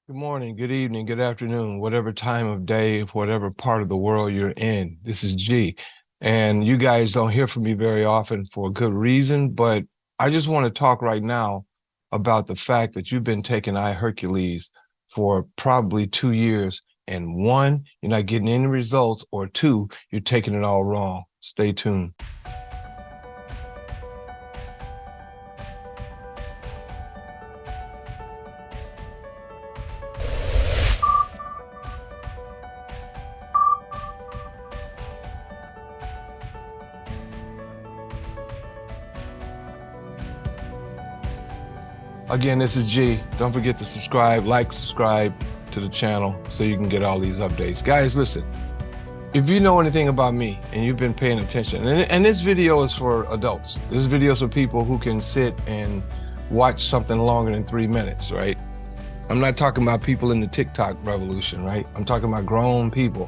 Good morning, good evening, good afternoon, whatever time of day, whatever part of the world you're in. This is G. And you guys don't hear from me very often for a good reason, but I just want to talk right now about the fact that you've been taking Iherqles for probably 2 years, and one, you're not getting any results, or two, you're taking it all wrong. Stay tuned. Again, this is G. Don't forget to subscribe to the channel so you can get all these updates. Guys, listen, if you know anything about me and you've been paying attention, and this video is for adults. This video is for people who can sit and watch something longer than 3 minutes, right? I'm not talking about people in the TikTok revolution, right? I'm talking about grown people.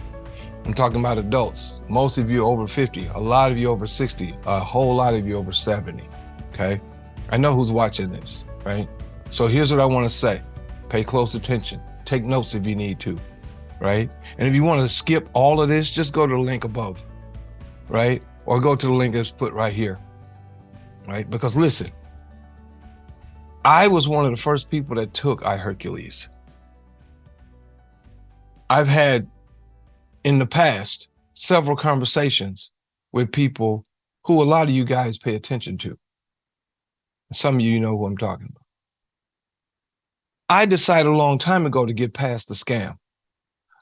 I'm talking about adults. Most of you over 50, a lot of you over 60, a whole lot of you over 70, okay? I know who's watching this, right? So here's what I want to say. Pay close attention. Take notes if you need to, right? And if you want to skip all of this, just go to the link above, right? Or go to the link that's put right here, right? Because listen, I was one of the first people that took Iherqles. I've had, in the past, several conversations with people who a lot of you guys pay attention to. Some of you know who I'm talking about. I decided a long time ago to get past the scam.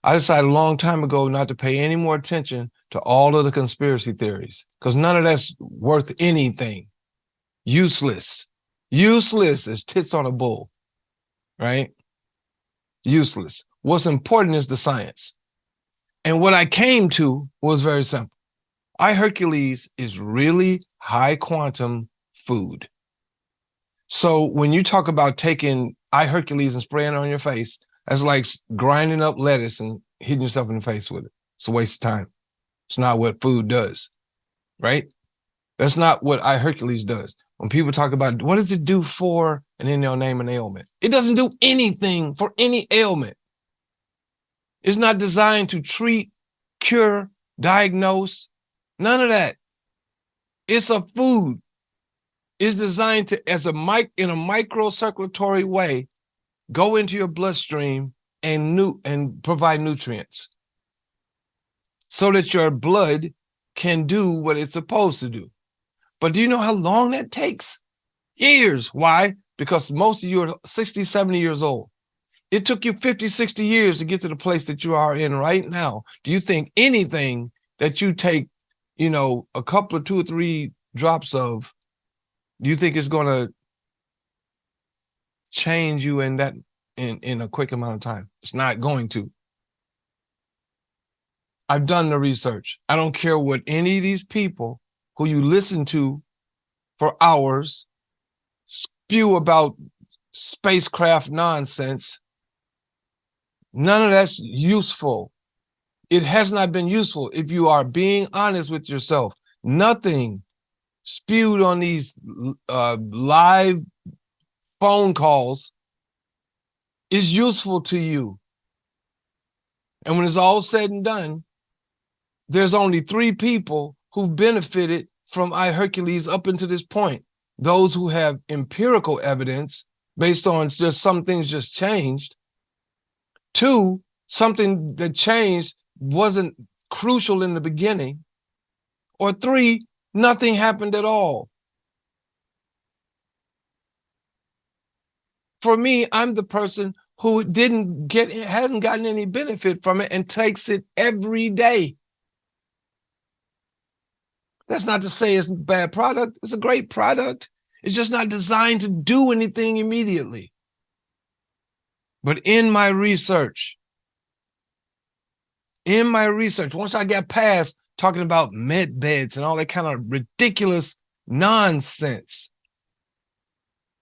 I decided a long time ago not to pay any more attention to all of the conspiracy theories, because none of that's worth anything. Useless. Useless as tits on a bull, right? Useless. What's important is the science. And what I came to was very simple. Iherqles is really high quantum food. So when you talk about taking Iherqles and spraying it on your face, that's like grinding up lettuce and hitting yourself in the face with it. It's a waste of time. It's not what food does, right? That's not what Iherqles does. When people talk about what does it do for, and then they'll name an ailment. It doesn't do anything for any ailment. It's not designed to treat, cure, diagnose, none of that. It's a food. It's designed to, in a microcirculatory way, go into your bloodstream and provide nutrients so that your blood can do what it's supposed to do. But do you know how long that takes? Years. Why? Because most of you are 60, 70 years old. It took you 50, 60 years to get to the place that you are in right now. Do you think anything that you take, a couple of 2 or 3 drops of, do you think it's going to change you in a quick amount of time? It's not going to. I've done the research. I don't care what any of these people who you listen to for hours spew about spacecraft nonsense. None of that's useful. It has not been useful. If you are being honest with yourself, nothing spewed on these live phone calls is useful to you. And when it's all said and done, there's only 3 people who've benefited from Iherqles up until this point. Those who have empirical evidence based on just some things just changed. 2, something that changed wasn't crucial in the beginning. Or 3, nothing happened at all. For me, I'm the person who hadn't gotten any benefit from it and takes it every day. That's not to say it's a bad product. It's a great product. It's just not designed to do anything immediately. But in my research, once I got past talking about med beds and all that kind of ridiculous nonsense,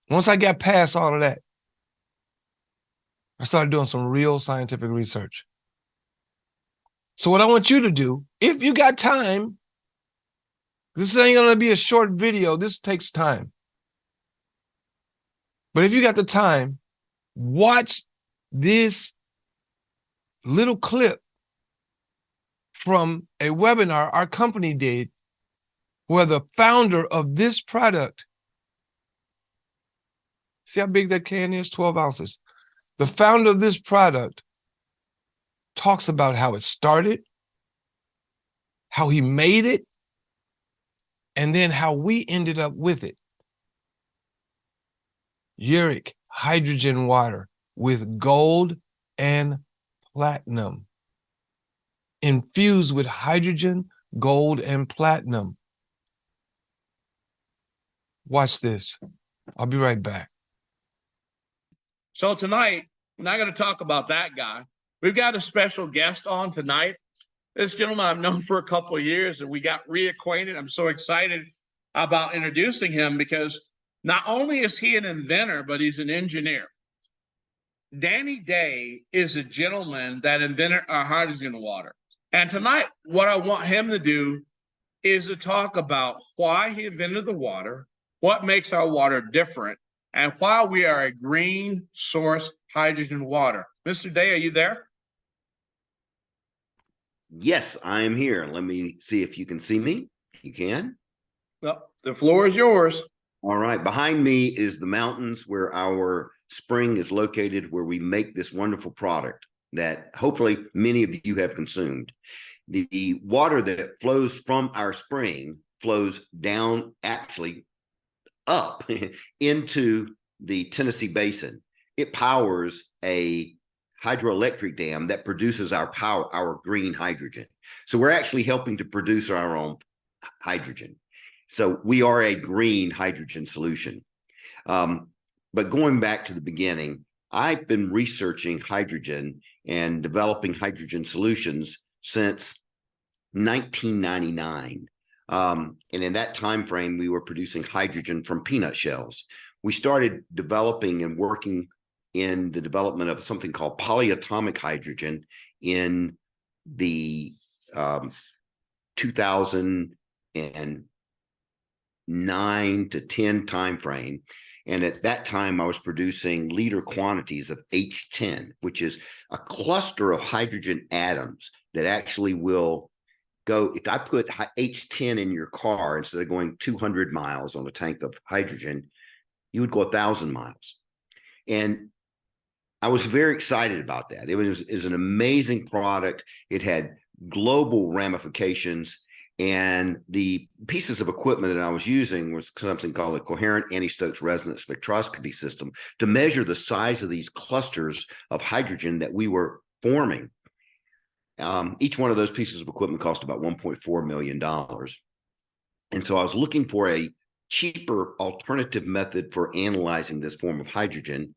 once I got past all of that, I started doing some real scientific research. So what I want you to do, if you got time, this ain't going to be a short video. This takes time. But if you got the time, watch this little clip from a webinar our company did where the founder of this product, see how big that can is? 12 ounces. The founder of this product talks about how it started, how he made it, and then how we ended up with it. YEREQ hydrogen water with gold and platinum, infused with hydrogen, gold, and platinum. Watch this. I'll be right back. So tonight, we're not going to talk about that guy. We've got a special guest on tonight. This gentleman I've known for a couple of years, and we got reacquainted. I'm so excited about introducing him because not only is he an inventor, but he's an engineer. Danny Day is a gentleman that invented our hydrogen water. And tonight, what I want him to do is to talk about why he invented the water, what makes our water different, and why we are a green source hydrogen water. Mr. Day, are you there? Yes, I am here. Let me see if you can see me. You can. Well, the floor is yours. All right. Behind me is the mountains where our spring is located, where we make this wonderful product that hopefully many of you have consumed. The water that flows from our spring flows down, actually up into the Tennessee Basin. It powers a hydroelectric dam that produces our power, our green hydrogen. So we're actually helping to produce our own hydrogen. So we are a green hydrogen solution. But going back to the beginning, I've been researching hydrogen and developing hydrogen solutions since 1999. And in that time frame, we were producing hydrogen from peanut shells. We started developing and working in the development of something called polyatomic hydrogen in the 2009 to 10 timeframe. And at that time, I was producing liter quantities of H10, which is a cluster of hydrogen atoms that actually will go. If I put H10 in your car, instead of going 200 miles on a tank of hydrogen, you would go 1,000 miles. And I was very excited about that. It was an amazing product. It had global ramifications. And the pieces of equipment that I was using was something called a coherent anti-Stokes resonance spectroscopy system to measure the size of these clusters of hydrogen that we were forming. Each one of those pieces of equipment cost about $1.4 million. And so I was looking for a cheaper alternative method for analyzing this form of hydrogen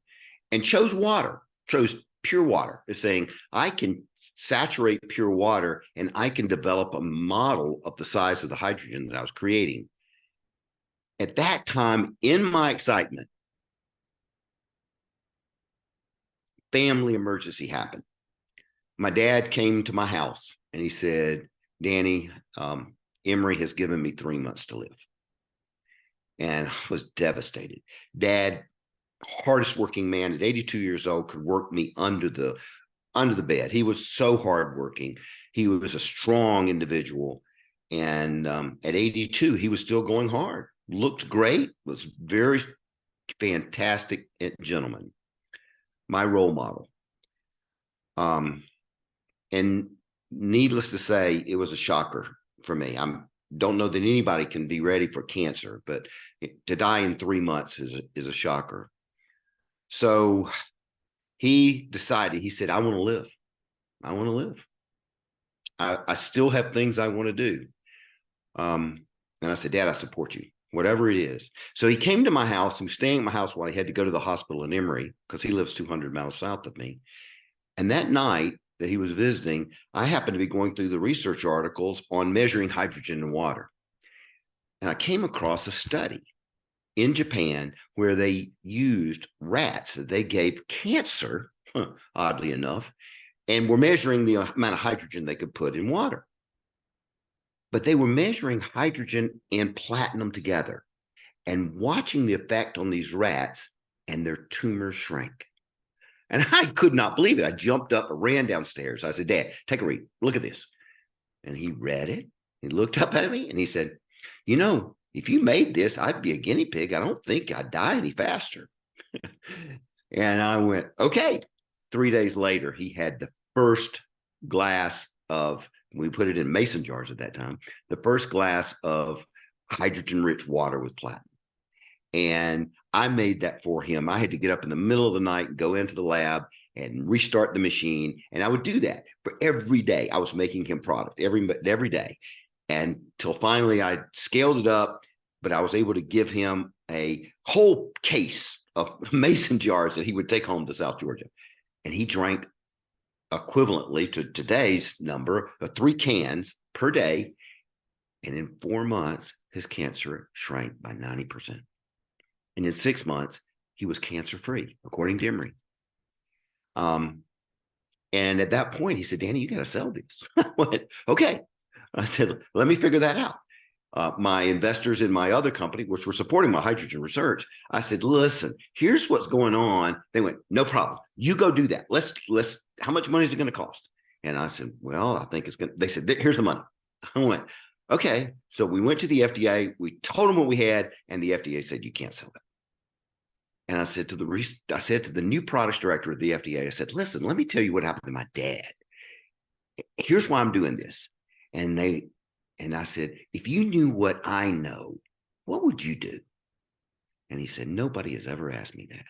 and chose water, chose pure water. It's saying I can saturate pure water and I can develop a model of the size of the hydrogen that I was creating. At that time, in my excitement, family emergency happened. My dad came to my house and he said, Danny, Emory has given me 3 months to live. And I was devastated. Dad, hardest working man at 82 years old, could work me under the bed. He was so hardworking. He was a strong individual. And at 82, he was still going hard, looked great, was very fantastic gentleman, my role model. And needless to say, it was a shocker for me. I don't know that anybody can be ready for cancer, but to die in 3 months is a shocker. So he decided, he said, I want to live. I want to live. I still have things I want to do. And I said, Dad, I support you, whatever it is. So he came to my house. He was staying at my house while he had to go to the hospital in Emory because he lives 200 miles south of me. And that night that he was visiting, I happened to be going through the research articles on measuring hydrogen in water. And I came across a study in Japan where they used rats that they gave cancer, oddly enough, and were measuring the amount of hydrogen they could put in water. But they were measuring hydrogen and platinum together and watching the effect on these rats, and their tumors shrank. And I could not believe it. I jumped up, ran downstairs. I said, Dad, take a read. Look at this. And he read it. He looked up at me and he said, you know, if you made this, I'd be a guinea pig. I don't think I'd die any faster. And I went, okay. 3 days later, he had the first glass of, we put it in mason jars at that time, the first glass of hydrogen-rich water with platinum. And I made that for him. I had to get up in the middle of the night and go into the lab and restart the machine. And I would do that for every day. I was making him product every day. And till finally I scaled it up, but I was able to give him a whole case of mason jars that he would take home to South Georgia. And he drank equivalently to today's number of 3 cans per day. And in 4 months, his cancer shrank by 90%. And in 6 months, he was cancer-free, according to Emory. And at that point, he said, Danny, you got to sell these. I went, okay. I said, let me figure that out. My investors in my other company, which were supporting my hydrogen research, I said, listen, here's what's going on. They went, no problem. You go do that. Let's, how much money is it going to cost? And I said, well, I think it's going to, they said, here's the money. I went, okay. So we went to the FDA. We told them what we had. And the FDA said, you can't sell that. And I said to the new products director of the FDA, I said, listen, let me tell you what happened to my dad. Here's why I'm doing this. And I said, if you knew what I know, what would you do? And he said, nobody has ever asked me that.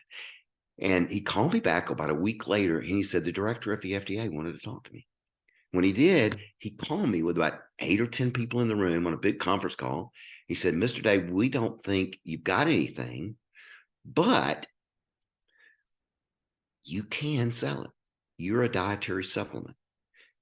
And he called me back about a week later, and he said, the director of the FDA wanted to talk to me. When he did, he called me with about 8 or 10 people in the room on a big conference call. He said, Mr. Dave, we don't think you've got anything, but you can sell it. You're a dietary supplement.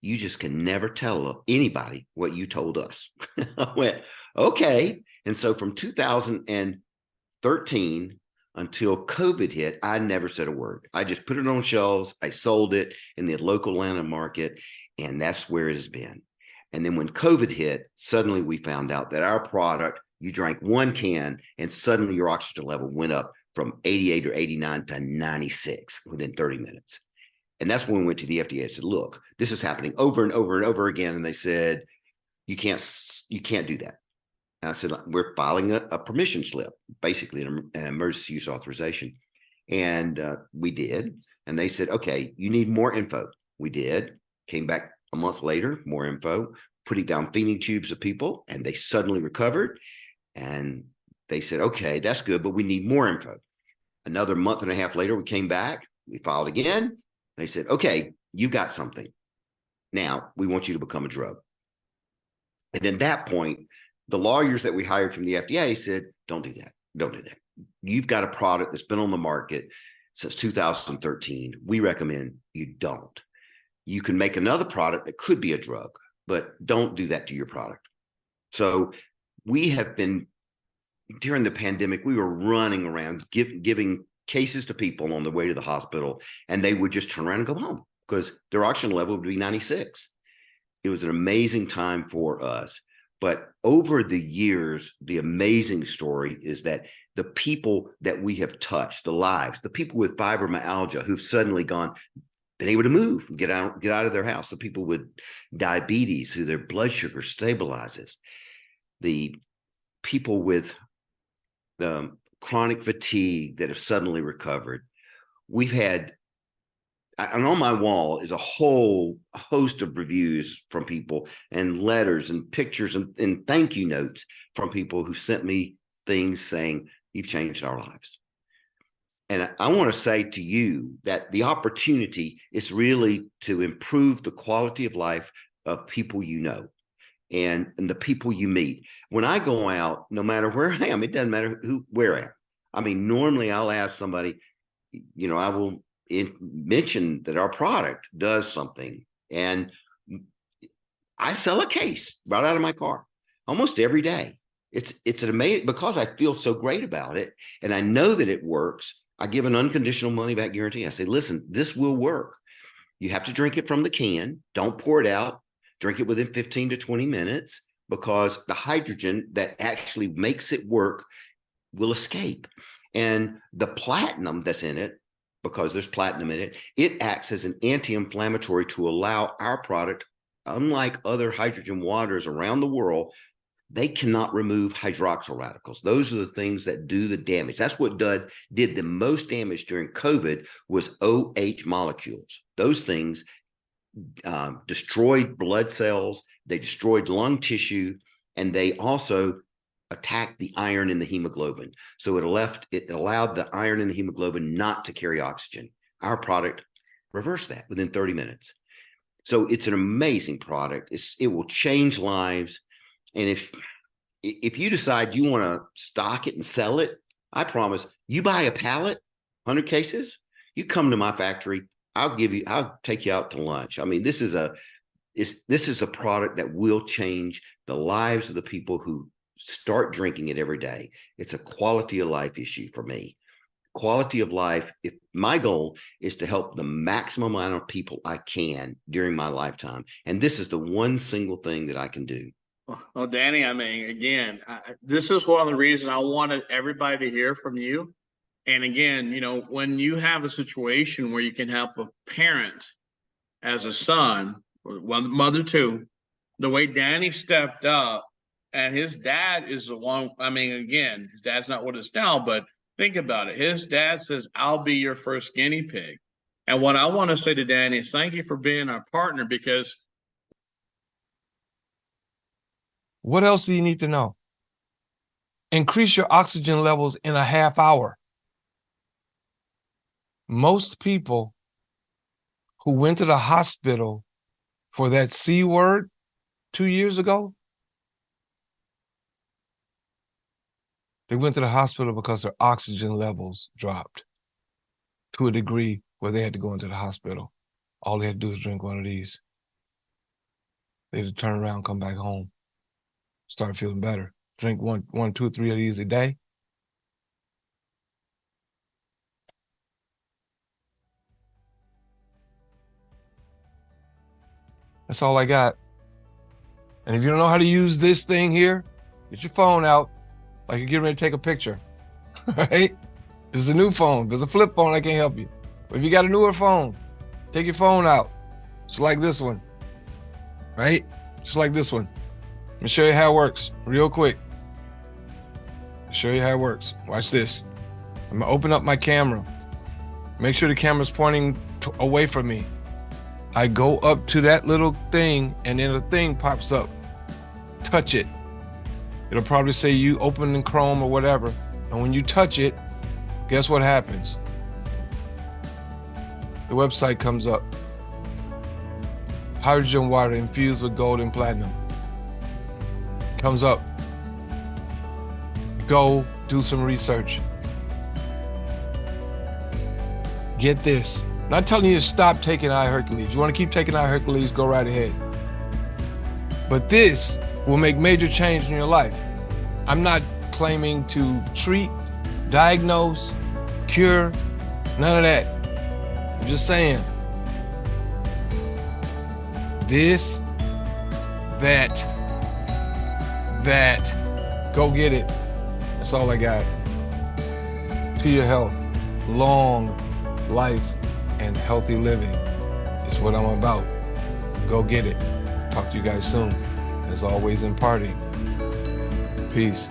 You just can never tell anybody what you told us. I went, okay. And so from 2013 until COVID hit, I never said a word. I just put it on shelves. I sold it in the local Atlanta market, and that's where it has been. And then when COVID hit, suddenly we found out that our product, you drank 1 can, and suddenly your oxygen level went up from 88 or 89 to 96 within 30 minutes. And that's when we went to the FDA and said, look, this is happening over and over and over again. And they said, you can't do that. And I said, we're filing a permission slip, basically an emergency use authorization. And we did. And they said, okay, you need more info. We did. Came back a month later, more info, putting down feeding tubes of people, and they suddenly recovered. And they said, okay, that's good, but we need more info. Another month and a half later, we came back, we filed again. They said, okay, you got something. Now we want you to become a drug. And at that point, the lawyers that we hired from the FDA said, don't do that. Don't do that. You've got a product that's been on the market since 2013. We recommend you don't. You can make another product that could be a drug, but don't do that to your product. So we have been, during the pandemic, we were running around giving cases to people on the way to the hospital, and they would just turn around and go home because their oxygen level would be 96. It was an amazing time for us. But over the years, the amazing story is that the people that we have touched, the lives, the people with fibromyalgia who've suddenly been able to move, get out of their house, the people with diabetes who their blood sugar stabilizes, the people with the chronic fatigue that have suddenly recovered. We've had, and on my wall is a whole host of reviews from people and letters and pictures and thank you notes from people who sent me things saying, you've changed our lives. And I want to say to you that the opportunity is really to improve the quality of life of people you know and the people you meet. When I go out, no matter where I am, it doesn't matter where I am. I mean, normally I'll ask somebody, I will mention that our product does something. And I sell a case right out of my car almost every day. It's an amazing, because I feel so great about it and I know that it works. I give an unconditional money back guarantee. I say, listen, this will work. You have to drink it from the can. Don't pour it out. Drink it within 15 to 20 minutes because the hydrogen that actually makes it work will escape. And the platinum that's in it because there's platinum in it. It acts as an anti-inflammatory to allow our product, unlike other hydrogen waters around the world, they cannot remove hydroxyl radicals. Those are the things that do the damage. That's what did the most damage during COVID was OH molecules. Those things destroyed blood cells, they destroyed lung tissue, and they also attacked the iron in the hemoglobin. So it allowed the iron in the hemoglobin not to carry oxygen. Our product reversed that within 30 minutes. So it's an amazing product. It will change lives. And if you decide you want to stock it and sell it, I promise you buy a pallet, 100 cases, you come to my factory, I'll take you out to lunch. I mean, this is a product that will change the lives of the people who start drinking it every day. It's a quality of life issue for me. Quality of life. If my goal is to help the maximum amount of people I can during my lifetime, and this is the one single thing that I can do. Well, Danny, I mean, again, this is one of the reasons I wanted everybody to hear from you. And again, you know, when you have a situation where you can help a parent as a son, or mother too, the way Danny stepped up, and his dad is the one, I mean, again, his dad's not with us now, but think about it. His dad says, I'll be your first guinea pig. And what I want to say to Danny is thank you for being our partner, because what else do you need to know? Increase your oxygen levels in a half hour. Most people who went to the hospital for that C word 2 years ago, they went to the hospital because their oxygen levels dropped to a degree where they had to go into the hospital. All they had to do was drink one of these. They had to turn around, come back home, start feeling better. Drink one, 2, 3 of these a day. That's all I got. And if you don't know how to use this thing here, get your phone out, like you're getting ready to take a picture, right? There's a new phone, there's a flip phone, I can't help you. But if you got a newer phone, take your phone out, just like this one, right? Just like this one. Let me show you how it works real quick. Show you how it works. Watch this. I'm gonna open up my camera. Make sure the camera's pointing away from me. I go up to that little thing, and then the thing pops up. Touch it. It'll probably say you open in Chrome or whatever. And when you touch it, guess what happens? The website comes up. Hydrogen water infused with gold and platinum. Comes up. Go do some research. Get this. Not telling you to stop taking Iherqles. You want to keep taking Iherqles, go right ahead. But this will make major change in your life. I'm not claiming to treat, diagnose, cure, none of that. I'm just saying, this, that, go get it. That's all I got. To your health, long life and healthy living is what I'm about. Go get it. Talk to you guys soon. As always, imparting. Peace.